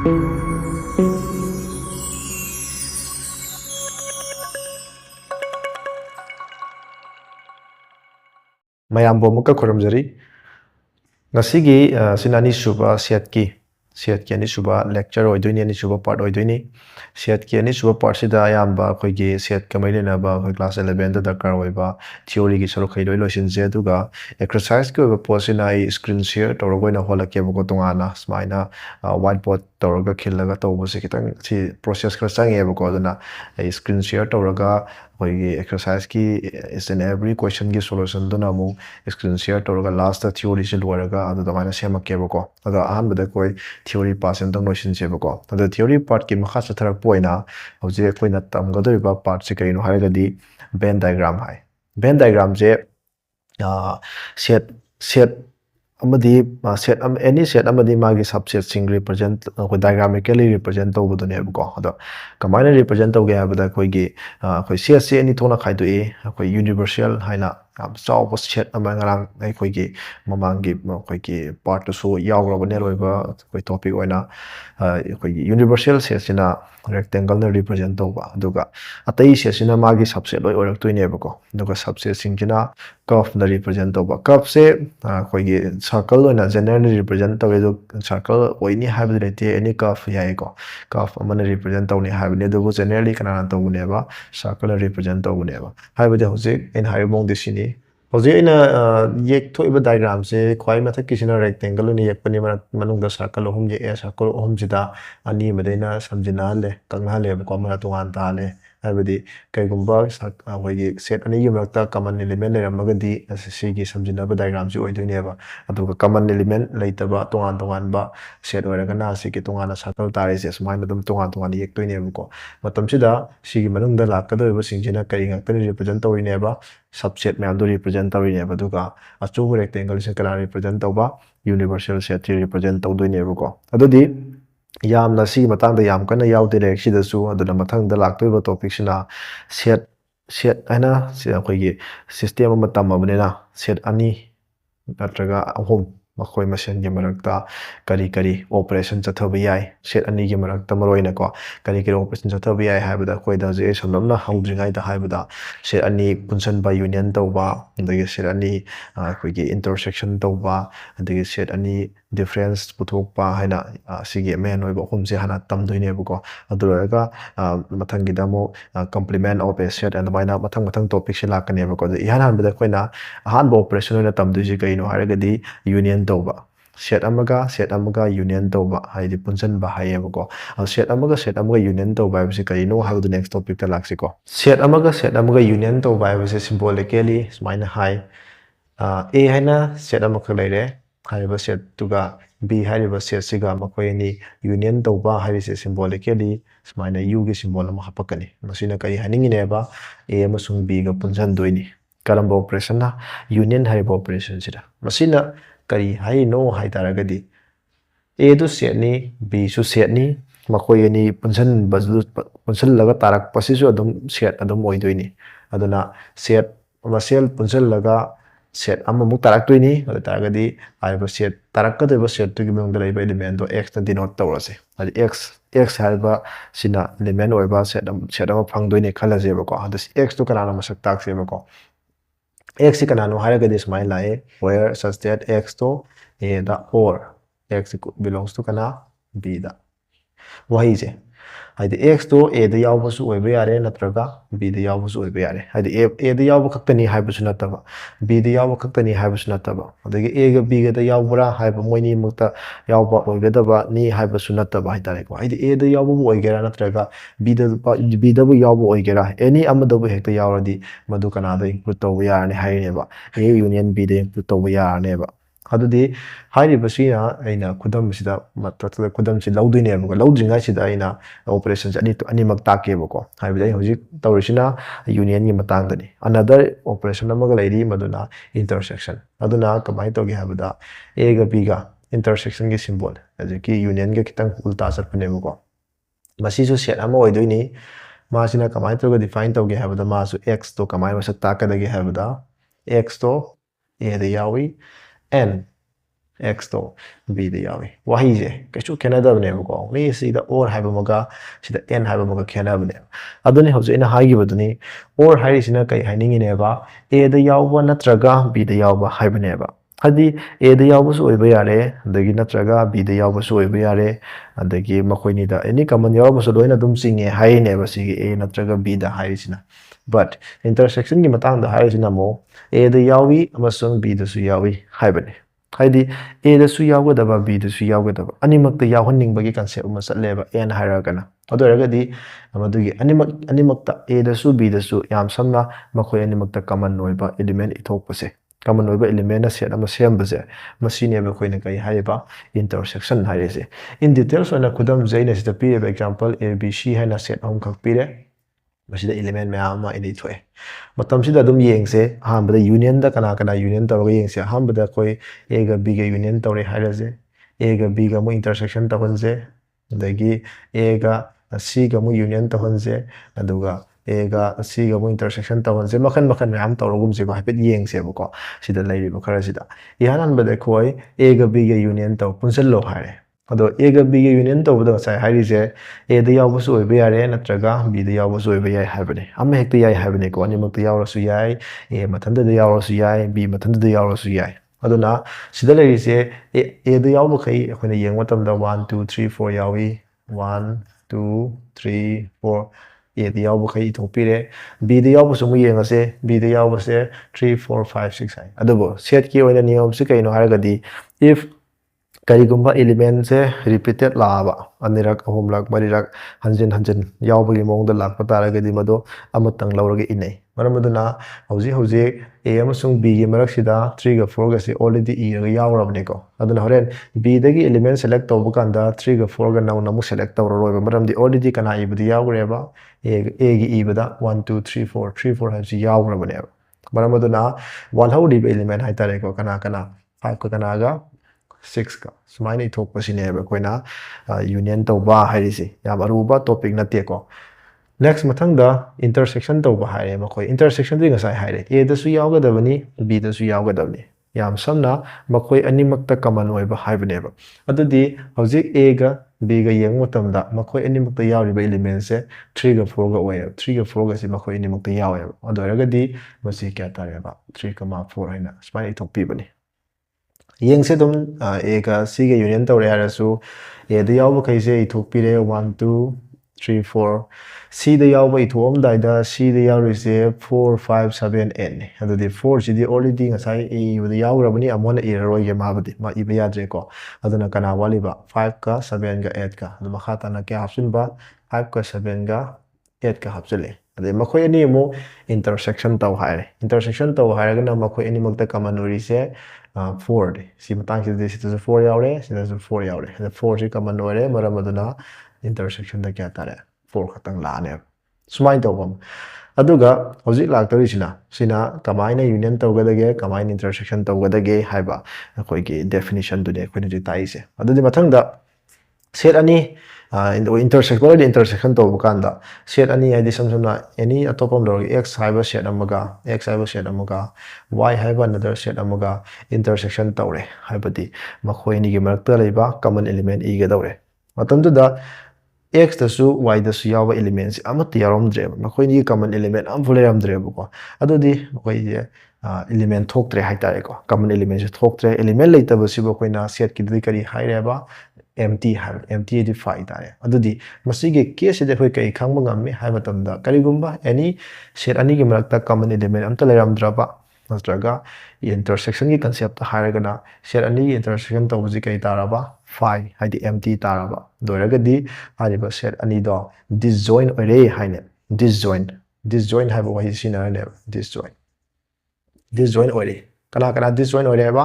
mayam bo muka khoramjari ngasigi sinani suba set ki ani suba lecture oidoini ani suba part oidoini set ki ani suba part sida ayamba khoigi set kamaile na ba khoi class 11 da dakar oiba theory gi soro khailoi loisin je duga exercise ko ba posina ai screen share torogoina holake bo tongana smaina whiteboard toroga khillaga tawbo se kitang si process khara change ba ko dana screen share toroga khoigi exercise ki is in every question gi solution dona mo screen share toroga last the theory se loraga adu damana sema ke ba ko ada ahan bada koi theory pass and notion se ba ko ada theory part ki makha sa tharak poina hoje koi na tam ga ba part se kaino haragadi Venn diagram hai Venn diagram je set amadi set any set amadi magi subset sing represent ko diagrammatically represent to budone ko ado kamaina represent to ga bada koi gi koi set se ani thona khai do e koi universal haina chaw set ama ngarang ai koi gi mamang gi koi gi part to so yaw ro ne roi ba koi topic oina koi gi universal set sina rectangle na represent to ba aduga atai set sina magi subset loi orak to ne ba ko aduga subset sing jina curve na represent to ba curve se koi gi circle oina generally represent to edu circle oini have the te any curve ya ko curve amana represent to ni have ne du generally kana to ne ba circle represent to ne ba have the hojik in high bong disini hojik ina yek to iba diagram se khwai mathak kisina rectangle ni yak pani manung da circle hom je circle hom jida ani medena samjina le kangna le ko mara tungan ta le habidi kaigumba hoigi set ani yumrakta common element leramagadi sigi samjina ba diagram ji oidoi neba aduga common element leitaba tungan ba set oiraga na sigi tungana circle tare se smaina dum tungan yektoi neba ko matam sida sigi manungda lakadoi ba singjina kari ngakta represent tawri neba subset mayam do represent tawri neba duga achu rectangle se kala represent tawba universal set represent tawdoi neba ko adudi yamna si matang da yam kana yaw direct sida su aduna mathang da laktoi ba topic sina set ana si khoi gi system ama tamabne na set ani natraga ahom makhoi masen gi marakta kari operation chathabi yai set ani gi marakta maroina ko kari operation chathabi yai haibada khoi da je samlamna haudringai da haibada set ani punsan ba union tawba andagi set ani khoi gi intersection tawba andagi set ani difference puthokpa haina sigi main oiba humse hana tamdoine buko aduraga mathangi damo complement of a set and baina mathang topic se lakane buko ihan han bada koina ahan bo operation oina tamduji kaino haragadi union tawba set amaga union tawba haidi punsan ba haye buko set amaga union tawba bise kaino how the next topic ta laksiko set amaga union tawba bise symbolically smaina hai a haina set amaga leire hariba set tuga b hariba set siga makoyani union tawba harise symbolically smaina u gi symbol ama hapakani masina kai haningi neba a amasung b ga punjan doini karamba operation na union hariba operation sida masina kari hai no hai taragadi a du set ni b su set ni makoyani punjan laga tarak pasisu adum set adum oidoini aduna set masel punjan laga set amma muk tarak tuini ada taragadi aiba set tarakka set tu gimong dalai ba element do x na denote tawrase adi x halba sina element oiba set ama phangdoine khala je ba ko ada x to kana masak tak se ba ko x kana no haragadi smile lai where such that x to a da or x belongs to kana b da wahi je haide x to a da yaw basu oiba yare natraga b da yaw basu oiba yare haide a da yaw bakaktani haibasu nataba b da yaw bakaktani haibasu nataba adagi a ga b ga da yaw bura haiba moini mukta yaw ba oigadaba ni haibasu nataba haitare ko haide a da yaw bu oigera natraga b da bu yaw bu oigera any amada bu hekta yawradi madu kana da include tawba yarane haineba a union b da include tawba yarane ba adudi hairi basina aina kudam sida matata kudam si laudu ne buka laudu ngai sida aina operations ani mak take buko haibida hojik tawrisina union ni matang dani another operation amaga lairi maduna intersection aduna kamai togi habida a ga b ga intersection gi symbol ajiki union ga kitang ulta satpane buko masi su set ama oidoini masina kamai toga define togi habida masu x to kamai masak takadagi habida x to a da yawi n x to b da yawi wahi je kaisu khenadabne ko ni sida or haiba maga sida n haiba maga khenabne aduni hauju ina haigibaduni or hairisina kai hainingi ne ba a da yawba natraga b da yawba haibane ba hadi a da yawba su oiba yare adagi natraga b da yawba su oiba yare adagi makoini da any common yawba su loina dum singe haine ba sigi a natraga b da hairisina but intersection gi matang da hairisina mo a da yawi amasung b da su yawi haibane haidi a da su yawgadaba b da su yawgadaba animakta yawhanningbagi concept uma chatleba n hairagana adoragadi amadugi animakta a da su b da su yam samna makhoi animakta common oiba element ithokpase common oiba element na set ama sembase masine ba khoina kai haiba intersection hairese in details ona khudam zaina sita pi example a b c haina set hom khak pire masida element mayam ma ini thoe matam sida dum yengse hambada union da kana union tawga yengse hambada koi a ga b ga union tawre hairase a ga b ga mo intersection tawhanse dagi a ga c ga mo union tawhanse aduga a ga c ga mo intersection tawhanse makhan mayam tawrogum se ko hapet yengse bako sida lairi ba khara sida yanan bada koi a ga b ga union taw punsel lo haire ado a ga b ga union tawbada sai hairise a da yawba su oiba yare natraga b da yawba su oiba yai haibane amma hekta yai haibane ko animakta yawrasu yai a mathanda da yawrasu yai b mathanda da yawrasu yai aduna sida larise a da yawba kai akhona yeng matamda 1 2 3 4 yawi 1 2 3 4 a da yawba kai ithopire b da yawba su mu yengase b da yawba se 3 4 5 6 hai adubo set ki oina niyam se kaino haragadi if karigumba element se repeated laba anirak ahomlak marirak hanjin yawbagi mongda lakpa taragadi mado amatang lawraga inai maramaduna hauji a amasung b gi maraksida 3 ga 4 ga se already e ga yawrabne ko aduna horen b dagi element select tawba kanda 3 ga 4 ga naw namu select tawroroiba maramdi already kana ibadi yawgreba a gi ibada 1 2 3 4 3 4 haji yawrabane maramaduna wal hawdi element haitare ko kana 5 ka kana ga 6 ka sumaina ithokpasine ba koina union tawba hairisi yam aruba topic na te ko next mathang da intersection tawba haire makoi intersection di ngasai haire a da su yawgadabani b da su yawgadabani yam samna makoi animakta common oiba haibane ba adudi hojik a ga b ga yeng matamda makoi animakta yawriba element se 3 ga 4 ga oya 3 ga 4 ga se makoi animakta yawe adoragadi masi kya tare ba 3 4 haina sumaina ithokpi bani yeng se dum a ga c ga union tawre harasu a da yawba kaise ithokpire 1 2 3 4 c da yawba ithom daida c da yawrise 4 5 7 8 adudi 4 sidi already ngasai a da yawrabani amona error ge mabadi ma iba yadre ko aduna kana waliba 5 ka 7 ga 8 ka aduma khata na ke option ba 5 ka 7 ga 8 ka hapsele ade makhoi ani mo intersection taw haire intersection taw haire gana makhoi ani makta common ori se 4 de si matang si this is 4 yaure si this is 4 yaure the 4 si common ore maramaduna intersection da kya tare 4 khatang la ne sumai tawbam aduga hojik laktori sina kamaina union tawgadage kamaina intersection tawgadage haiba akoi gi definition du de koi ni tai se adudi mathang da set ani in the intersection to bukanda set ani id samsumna any atopam lor x haiba set amaga x haiba set amaga y haiba another set amaga intersection tawre haibadi makhoi ni gi marakta leiba common element e ga dawre matamdu da x da su y da su yawa elements amat yarom dre makhoi ni common element am fuleram dre ko adudi makhoi je element thoktre haitare ko common element thoktre element leita basibo koina set ki dui kari haireba empty edify tare adudi masige case de hoi kai khangba ngamme hai matamda karigumba any set ani gi marakta common element amta leram draba nastraga intersection gi concept hairagana set ani gi intersection to buji kai taraba phi haidi empty taraba doiragadi hariba set ani do disjoint ore haine disjoint haiba wahi sinare disjoint ore kana disjoint ore ba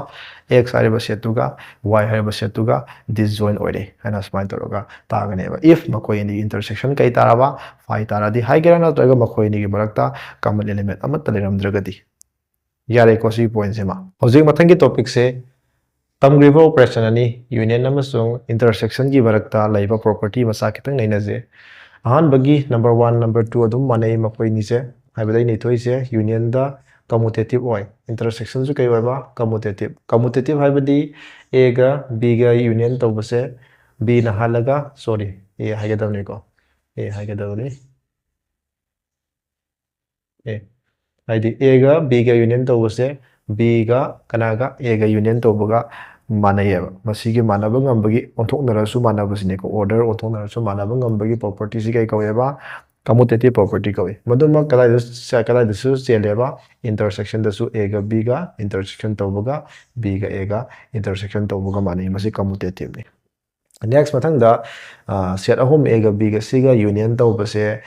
x hariba setuga y hariba setuga disjoint ore hana smile toroga tagane ba if makoi ni intersection kai taraba phi taradi haigera na toga makoi ni gi marakta common element amat taleram dragadi yare ko si point sema hojik mathangi topic se tamgriba operation ani union amasung intersection gi marakta laiba property masa kitang naina je ahan bagi number 1 number 2 adum manai makoi ni se haibadai nei thoi se union da commutative oi intersection su kai ba commutative haibadi A गा B गा union तौबसे B ना हालगा sorry A हाइगदवनी को A हाइगदवनी A हाइदी A गा B गा union तौबसे B गा कनागा A गा union तौबगा मानयेबा मसीगे मानबा ngambagi onthoknarasu manabasine ko order onthoknarasu manaba ngambagi property si kai kaweba commutative property kawi maduma kalai dasu cheleba intersection dasu A ga B ga intersection tawbaga B ga A ga intersection tawbaga mani masi commutative ni next mathang da set ahom A ga B ga C ga union tawbase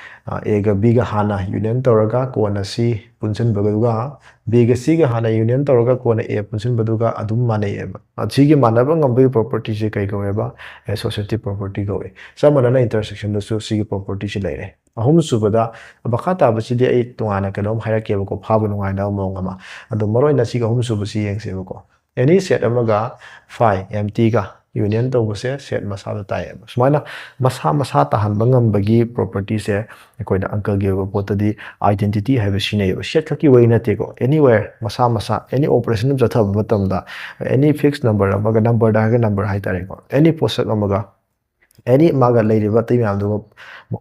A ga B ga hana union tawraga kona C punchen bagaduga B ga C ga hana union tawraga kona A punchen baduga adum manayeba achigi manaba ngambagi property si kai kaweba associative property kawi samanana intersection dasu C ga property si laire ahum subada bakata basidi ai tungana kanom hairake ko phaba nungaina mongama ado maroi na si ga ahum subasi yengseba ko any set amaga phi empty ga union to bose set masa da tai sumaina masa tahan bangam bagi property se koina uncle ge pot di identity have sine set khaki way na te ko anywhere masa any operation jatha batam da any fixed number amaga number da ga number hai tare ko any poset amaga any maga leiriba ti myam do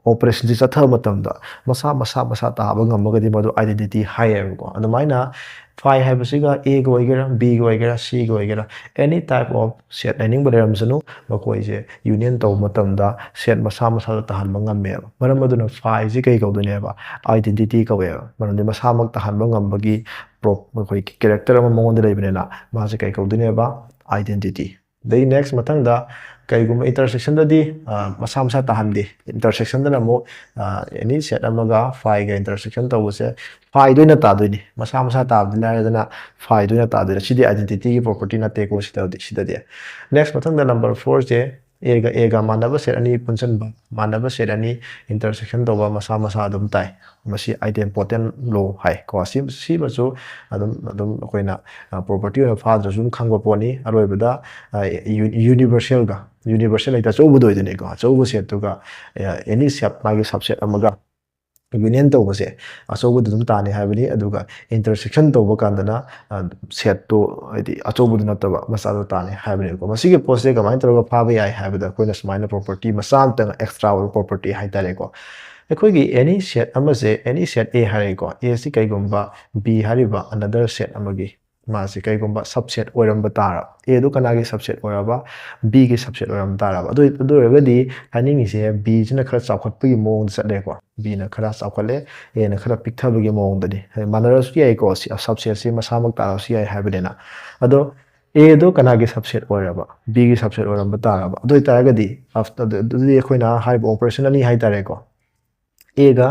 operation ji chatha matam da masa ta ba ngam di madu identity higher ko adumaina phi haibasiga A go igera B go igera C go igera any type of set lining baleram sanu makoi je union to matam da set masa da tahan ngam me maram aduna phi ji kai ko dune ba identity ka we maram de masa mak tahan ngam bagi prop makoi character ma mongon de lebine na ma ji kai ko dune ba identity the next matang da kai gum intersection da di masa tahan di intersection da mo any set amaga phi ga intersection to se phi doina ta doini masa ta dina dana phi doina ta dina sidi identity property na te ko sida de next matang da number 4 je A ga manaba set ani punchen ba manaba set ani intersection to ba masa adum tai masi idempotent law hai ko si ba chu adum koina property of father zum khangba poni aroi bada universal ita chobu doi dine ko chobu set to ga any set magi subset amaga union to bose achobu dum tani habini aduga intersection to bakandana set to adi achobu nataba masa do tani habini ko masige post ga main toga phaba yai habida koina smaina property masam tang extra property hai tare ko ekoi any set amase any set A hari ko A si kai gomba B hariba another set amagi masi kai gomba subset oiramba tara A do kana gi subset oiraba B gi subset oiram tara ado regadi haning se B jina khara chawkhat pagi mong sale ko B na khara chawkhale A na khara piktha bagi mong dani manaras ki ai ko subset si masamak tara si ai habidena ado A do kana gi subset oiraba B gi subset oiramba tara ado taragadi after the koina high operationally hai tare ko A ga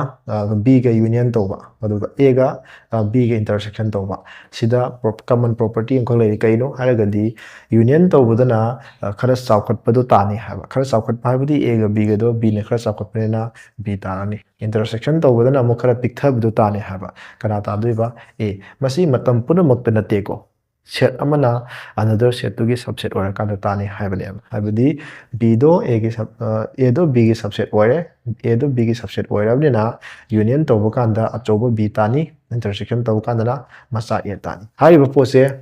B ga union to ba aduga A ga B ga intersection to ba sida common property ang lai kaino haragadi union to budana khara chawkhat padu tani haba khara chawkhat phabudi A ga B ga do B ne khara chawkhat pena B tarani intersection to budana mo khara piktha budu tani haba kana ta duiba A masi matam puna makta na te ko set amana another set to gi subset ora kan tani habane habudi B do A do B gi subset ore A do B gi subset ore na union to bukanda achobo B tani intersection to bukanda na masa A tani hari ba pose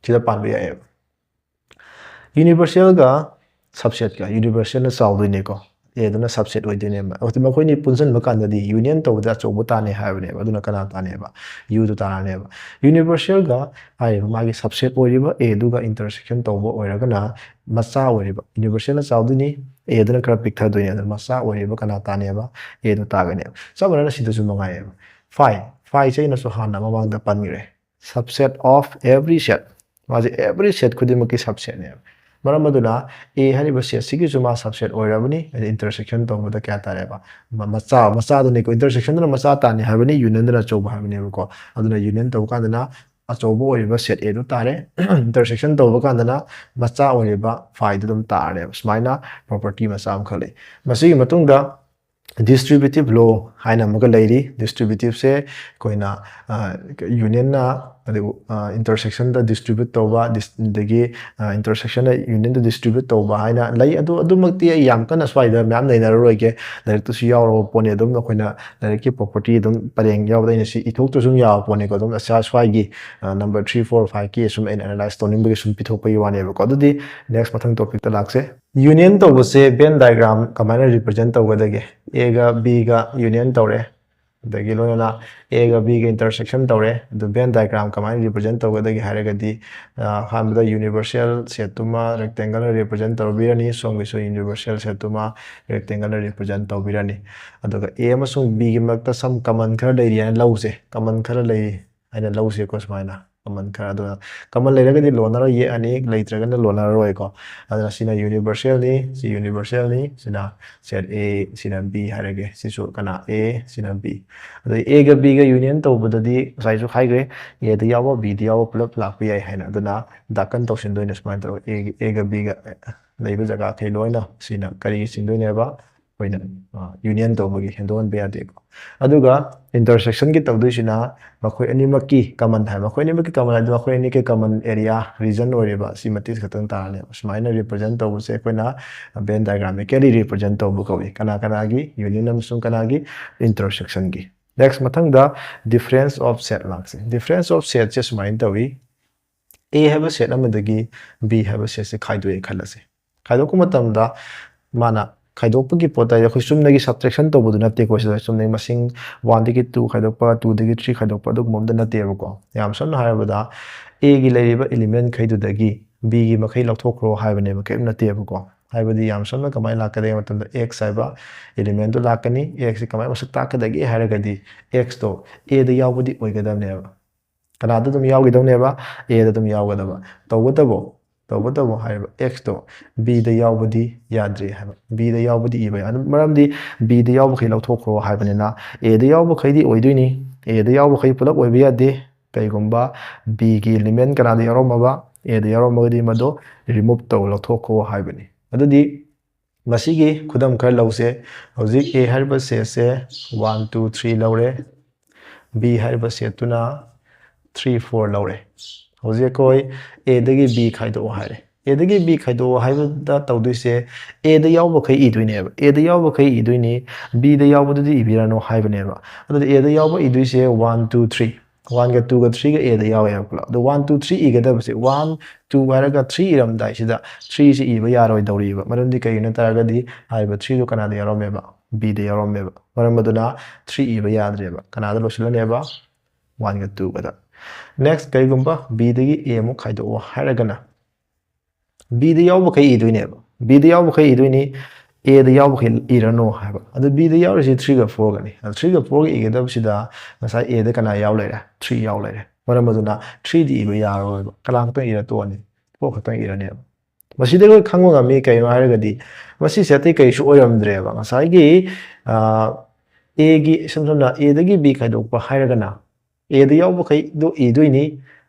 chida panbi ya universal ga subset ga universal na solve ne ko A do na subset oi dine ma otima khoi ni punsan bakanda di union to da achobo tani habane ba duna kana tani ba U do tani ba universal ga hai magi subset oi ba A do ga intersection to bo oi ga na masa oi ba universal na solve ni A do na kara piktha do ni masa oi ba kana tani ba A do ta ga ne sabana na sidu su mangai phi chai na so hana mamang da panmire subset of every set maji every set khudima ki subset ne maram aduna A hari ba set sigi juma subset oirabani intersection to da kya tare ba masa do ne ko intersection na masa ta ne habani union na choba habani ko aduna union to ka na achobo oiba set A do tare intersection to ka na masa oiba phi dum tare smaina property masam khale masi matung da distributive law haina maga lairi distributive se koina union na intersection da distribute tawba dagi intersection da union da distribute tawba haina lay adumakti yam kana swaida myam nei na roige direct to si yaw pone adum na khoina direct ki property adum pareng yaw da si ithok to sum yaw pone ko adum asa swagi number 3 4 5 ki sum analyze to nimbe sum pithok pa yawane ko adudi next mathang topic ta lakse union tawba se Venn diagram kamana represent tawga dage a ga b ga union tawre dagi loina a ga b ga intersection tawre the Venn diagram kamana represent tawga dage haragadi hamda universal set tuma rectangle represent tawbirani song so universal set tuma rectangle represent tawbirani adoga a amasung b gi makta some common khara leiri an lause common khara lei aina lause ko smaina common khara do common leiragadi lonara ye ani leitragana lonara roi ko adana sina universal ni sina set a sina b harage sisu kana a sina b ado a ga b ga union tawbudadi sai su khai gre a da yawa b da yawa pulap lakpa yai haina adana dakan tawsin doina smain taro a ga b ga leiba jaga thei loina sina kari sin doina ba hoina union tawbagi hendon be ade ko aduga intersection ki tawdu sina makhoi ani makki common hai makhoi ani makki common adu makhoi ani ke common area region oreba si matis khatang tarane smaina represent tawbu se koina Venn diagram ke represent tawbu kawi kana gi union amsung kana gi intersection gi next mathang da difference of set lakse difference of set se smain tawi a have a set amadagi b have a set se khaidoi khalase khaido ko matam da mana खाइदोपकी पोता या खुसुमनगी subtraction तोबदु नते को सुमने मसिंग 1 दगी 2 खाइदोपा 2 दगी 3 खाइदोपा दु मोमद नते को याम सन हायबदा a गी लेरिबा element खैदु दगी b गी मखै लथोखरो हायबने बके नते को हायबदी याम सन कमाय लाकदे मतम x हायबा एलिमेंट तो लाकनी x से कमाय मसक ताकदगी हायरगदी x तो a द यावबदी ओइगदबनेबा कनादु तुम यावगिदबनेबा a द तुम यावगदबा तौगदबो तब x तो b द यावबदी याद्रे है b द यावबदी इबा अन मरमदी b द यावबखै लौथोखरो हायबनेना a द यावबखैदी ओइदुइनी a द यावबखै पुलप ओइबा यादे कैगुम्बा b गी एलिमेंट कनाद यारोमबा a द यारोमगदी मदो रिमूव तौ लौथोखरो हायबनी अदुदी मसिगी खुदम खर लौसे हौजिक a हरबा से 1 2 3 लौरे b हरबा से तुना 3 4 लौरे हौजे कोई a दगी b खाइदो हायरे a दगी b खाइदो हाइबदा तौदुइसे a द यावबखै इदुइनेबा a द यावबखै इदुइनी b द यावबदुदि इबिरानो हाइबनेबा अदुदि a द यावब इदुइसे 1 2 3 1 ga 2 ga 3 ga a the यावे पुला द 1 2 3 इगदबसे 1 2 हायरगा 3 इरमदाइ सिदा 3 से इबा यारोइ दौरिबा मरमदि कयिना तारगदि हाइबा 3 दो कनाद यारोमेबा b द यारोमेबा मरमदुना 3 इबा याद्रेबा कनाद लोसिलनेबा 1 ga 2 ga next kaigumba b dagi a mo khaido haragana b da yaw bakhay iduineba b da yaw bakhay iduini a da yaw bakhay irano haba adu b da yaw risi 3 ga 4 gani 3 ga 4 ga igedab sida masai a da kana yaw laira 3 yaw laira maramaduna 3 di iba yaro kalang tang ira to ani 4 khatang irane masida ko khangwa ngami kaino haragadi masi sete kai su oiramdreba masai gi a gi samsona a dagi b khaido pa haragana a द यावबखै दो इदुइनी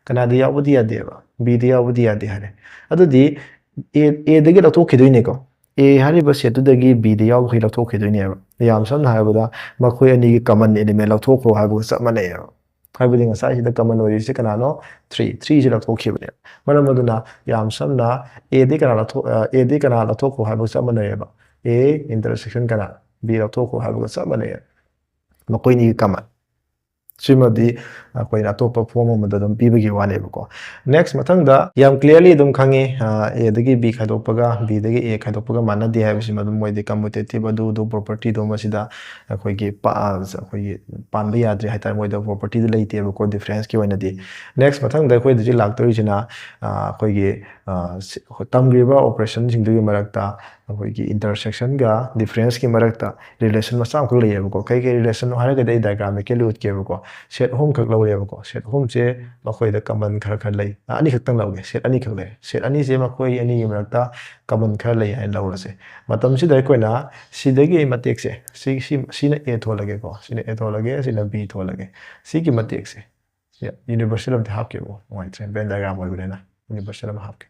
कना द यावबदी यादेबा b द यावबदी यादे हारे अदुदी a दगी लथोखिदुइने को a हारिबा सेतु दगी b द यावबखै लथोखिदुइनेबा याम समना हायबदा मखोय अनि गी कॉमन एलिमेंट लथोखरो हायबो समनेबा हायबदी ngasa sida common ओरिसे कनानो 3 3 से लथोखिबने मरमदुना याम समना a द कना लथोखरो हायबो समनेबा a इंटरसेक्शन कना b लथोखरो हायबो समने मखोय नि कॉमन सिमदी कोइना तोपा फॉर्म अमदम पीबगी वानेबको नेक्स्ट मथंगदा याम क्लियरली दम खांगे a दगी b खाइदोपगा b दगी a खाइदोपगा मानदे हाइबसि मदम मोइदे कम्युटेटिव अदु दो प्रॉपर्टी दो मसिदा अखोइगे पानबे याद्रे हाइतार मोइदा प्रॉपर्टी दे लेइतेबको डिफरेंस की वनदि नेक्स्ट मथंगदा अखोइ दि लागतोरिसिना अखोइगे तमग्रिबा ऑपरेशन सिंगदुगी मरक्ता अखोइगे इंटरसेक्शन गा डिफरेंस की मरक्ता रिलेशन मसाम खक लेयबको कई रिलेशन हारगदे डायग्रामिकली उतकेबको सेट होम खक लौरेबको सेट होम से मखोइदा कॉमन खर खर लई अनि खक्तंग लौगे सेट अनि खक ले सेट अनि से मखोइ अनि मरक्ता कॉमन खर लई हाइन लौरसे मतम सि दai कोइना सिदगी मतेक से सिना a थोलगे को सिना a थोलगे सिना b थोलगे सि की मतेक से यूनिवर्सल ऑफ द हाफ के वो वाइट वेन डायग्राम ओइ बनेना यूनिवर्सल ऑफ हाफ के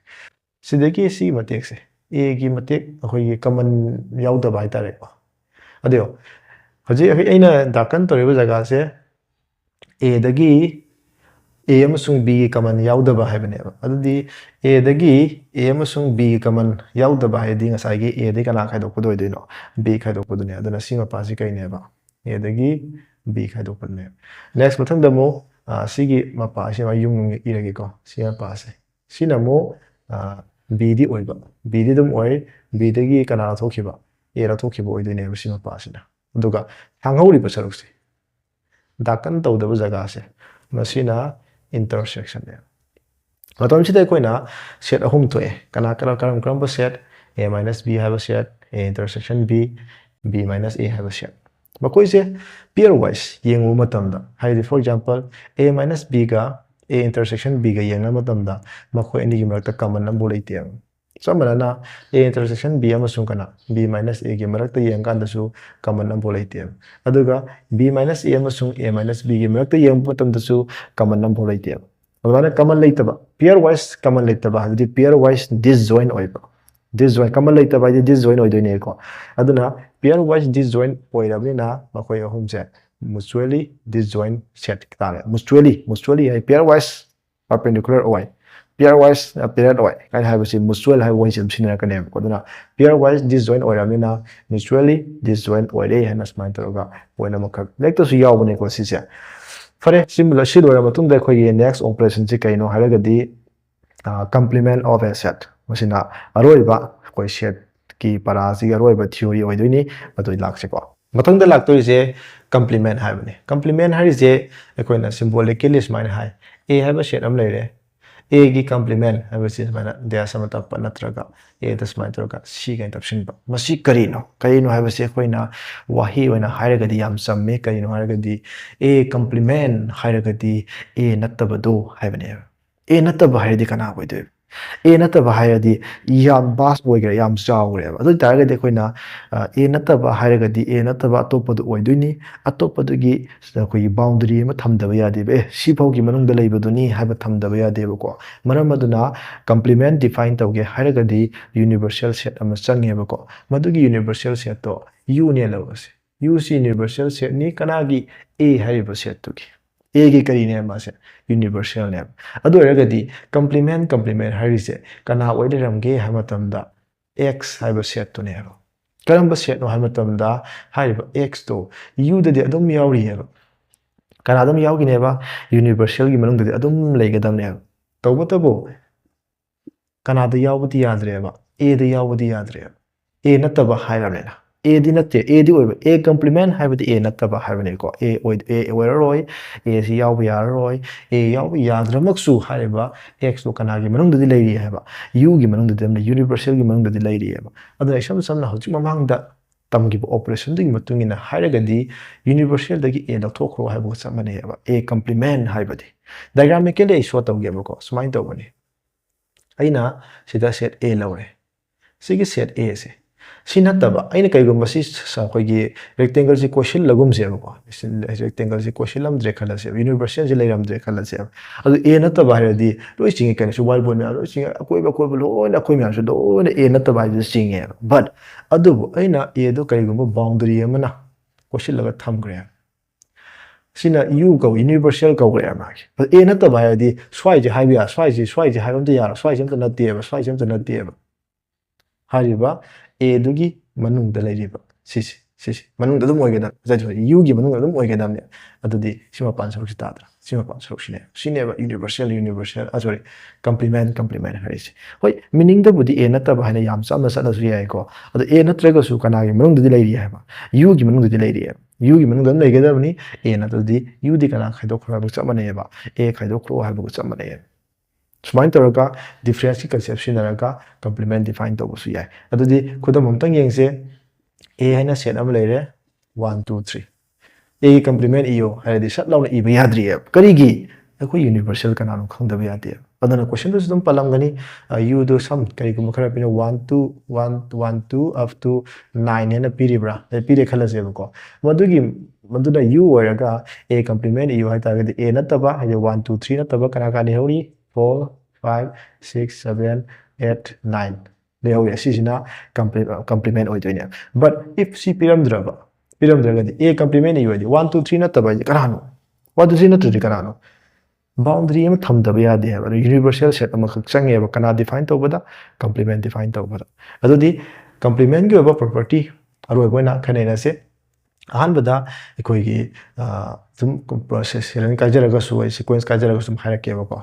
सिदगी सि मतेक से a की मतेक अखोइ कॉमन याउदा बाइ तारे को अदियो हजे अखै अइना दाकन तोरेबा जगह से a दगी A amasung B gi common yaudaba haibane adudi A dagi A amasung B gi common yaudaba haidi ngasai A dagi kana khaidokpado oidoino B khaidokpadone aduna si mapa si kaineba A dagi B khaidokpadone next mathangda mo sigi mapa si ma yung irage ko si mapa se sina mo B di oiba B di dum oi B dagi kana thokhiba A ra thokhiba oidoine si mapa sina aduga hanghauri ba saruk se dakan tawdaba jaga se masina intersection ne matom sida koina set ahum to e kana karam set A minus B have a set A intersection B B minus A have a set makoi se pairwise yengu matamda haidi for example A minus B ga A intersection B ga yenga matamda makoi ani gi marakta common number leite samanana A intersection B amasung kana B minus A gi marakta yenga andasu common number leite aduga B minus A amasung A minus B gi marakta yenga matamda su common number leite adana common leitaba pairwise common leitaba hadi pairwise disjoint oiba disjoint common leitaba hadi disjoint oidoine ko aduna pairwise disjoint oirabina makoi ahum se mutually disjoint set tare mutually ai pairwise perpendicular oi pairwise paired oi kai habasi mutual hai woi sim sinara kane ko aduna pairwise disjoint oirabina mutually disjoint oire hana smain taroga oina makak lekta su yawbane ko sise fare similar shi lora matung da khoi next operation chi kaino haragadi complement of a set masina aroiba koi set ki parasi aroiba theory oidoini matoi lakse ko matung da lakto je complement haibane complement hari je ekoina symbolically smine hai A haiba set am leire A gi complement haiba se mana dia samata panatraga A das smine troga C ga intersection ba masi karino haiba se koina wahi oina haragadi yam samme karino haragadi A complement haragadi A nattabado haibane A nattaba haradi kana hoide A nattaba haradi yam bas boigra yam chawre adu taragadi koina A nattaba haragadi A nattaba atopadu oidoini atopadugi koi boundary ma thamdaba yade be si phaugi manungda leibaduni haiba thamdaba yade ko maram aduna complement define tawge haragadi universal set ama changeba ko madugi universal set to u ne lawase u si universal set ni kanagi A hariba set tugi A gi kari ne ma se universal ne adu eragadi complement harise kana oideramge hamatamda x haiba set to ne karamba set no hamatamda haiba x to u da de adum yawri heba kana adum yawgi ne ba universal gi manung da adum leigadam ne tawbatabo kana da yawbati yadre ba A da yawbati yadre A nataba hairamena A di natte A di oiba A complement haibadi A nataba haibane ko A oiraroi A si yawba yararoi A yawba yadramaksu haiba X to kanagi manungda di leiri haiba U gi manungda demna universal gi manungda di leiri haiba aduna isam samna hojik mamangda tamgiba operation digi matungina hairagadi universal dagi A lathokro haiba samane haiba A complement haibadi diagrammically I show tawgeba ko sumain tawbani aina sida set A lawre sigi set A se sinataba aina kaigum basi koigi rectangle si question lagum se ko rectangle si question lam dre khala se universal si leiram dre khala se adu A nataba haradi loi singi kan su wal bon loi singi koiba loi na koimya su do na A nataba ji singi but adu aina A do kaigum boundary amana question laga tham gre sina u go universal go gre ma but A nataba haradi swai ji haibya swai ji haibam ta yara swai jam ta na te ba swai jam ta na te ba hariba A dugi manung da leiriba sisi manung da dum oigedam zaijo U gi manung da dum oigedam ne adudi sima pan saruk sitadra sima pan saruk sine ba universal sorry complement harise hoi meaning da budi A nataba hana yam samna sana su yai ko adu A natraga su kana gi manung da di leiri ha ba U gi manung da di leiri U gi manung da leigedam ni A natadi U di kana khaidok khra bu chamane ba A khaidok khro ha bu chamane sumain taraga difference conception naraga complement define to su yai adudi khudam amtang yengse A haina set am leire 1 2 3 A complement io haidi sat launa iba yadri karigi akoi universal kana no khangdaba yade adana question du dum palam gani u do sum kari kum khara pina 1 2 up to 9 hena piribra pire khala se ko maduna u oraga A complement io haita gadi A nataba haide 1 2 3 nataba kana kani hori 4 5 6 7 8 9 leo ya sisina complement oidoine but if si piramdraga di A complement io di 1 2 3 nataba kanano 1 2 3 nataba kanano boundary ama thamdaba yade haba universal set ama khak changeba kana define tawbada complement define tawbada adudi complement gi oba property aroi boina khanena se ahanbada ekoi gi zum process selen kajaraga su sequence kajaraga sum harakeba ko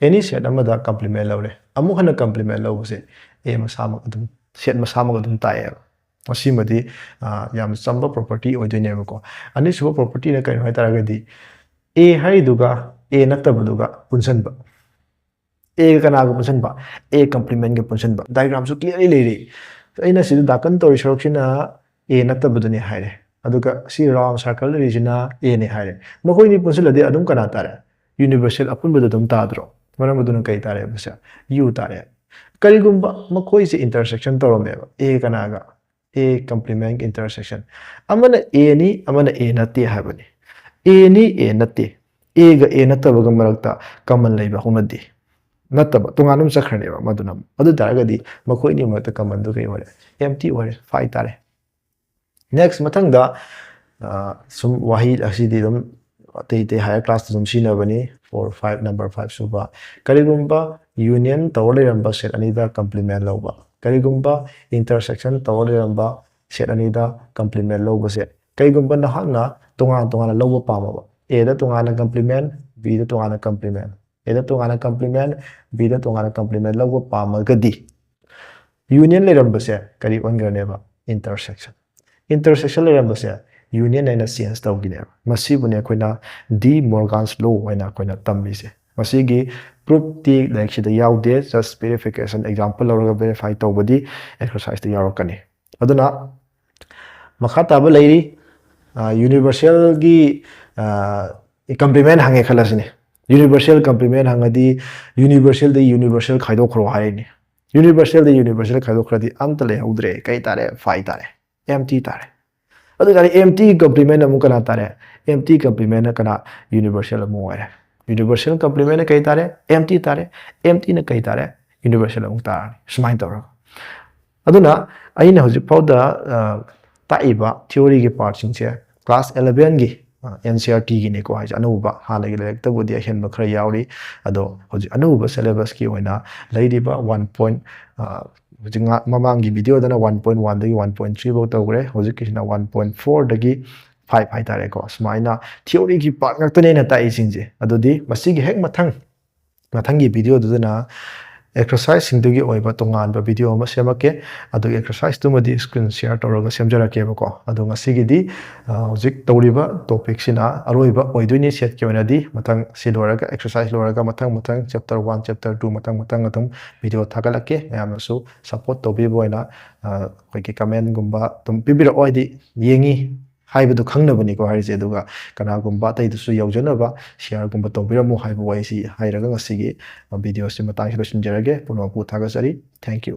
any set amada complement lawre amu hana complement lawse a masama adum set masama adum tae asimadi yam chamba property oidoineba ko ani suba property na kai hai taragadi a hari duga a natabaduga punsanba a kana ga punsanba a complement ga punsanba diagram su clearly leiri aina sidu dakan tori soroksina a natabaduni haire aduga si round circle region a ne haire makoi ni punsalade adum kana tare universal apunbada dum tadro maram aduna kai tare basa u tare karigumba makoi se intersection toromeba a kana ga a complement intersection amana a ni amana a nati habani a ni a nati a ga a natabaga marakta common laiba hunadi nataba tunganum sakhrneba madunam adu taragadi makoi ni mata common du kai ore empty ore fai tare next mathang da sum wahi asidi dum te higher class dum sina bani 4 5 number 5 suba karigumba union tawle ramba set anida complement lawba karigumba intersection tawle ramba set anida complement lawba set karigumba nahana tunga lawba pamaba a da tunga complement b da tunga complement a da tunga complement b da tunga complement lawba pamagadi union le ramba set kari onganeba intersection intersection le ramba set union and science tawgine masibune koina d morgan's law waina koina tambise masigi proof ti like shida yaude just verification example lawraga verify tawbadi exercise ti yarakani aduna makha taba leiri universal gi complement hange khalasine universal complement hangadi universal de universal khaido khro haini universal de universal khaido khradi amta le haudre kai tare fai tare empty tare adu tare empty complement amu kana tare empty complement kana universal amu ware universal complement kai tare empty na kai tare universal amu tare smain tawra aduna aina hoji powda taiba theory gi part singse class 11 gi NCRT gi ne ko haja anuba halagi lek ta bodi hen ba khra yauri ado hoji anuba syllabus ki oina leidiba 1. Jinga mamangi video dana 1.1 dagi 1.3 bo tawre hoji kisna 1.4 dagi 5 hai tare ko smaina theory gi part ngaktane na tai singje adodi masigi hek mathangi video dana exercise singdugi oiba tongan ba video ma semake adu exercise tu madi screen share toroga semjarake ba ko adu ngasigi di hojik tawriba topic sina aroiba oidoini set ke onadi mathang siloraga exercise loraga mathang chapter 1 chapter 2 mathang atum video thagalake yamasu support tobi boina koiki comment gumba tum bibira oidi yengi haibadu khangnabani ko harise duga kana gumba tai dusu yaujanaba share gumba tobiramu haibu waisi hairaga ngasigi video si matang si losinjarage puno pu thagasari thank you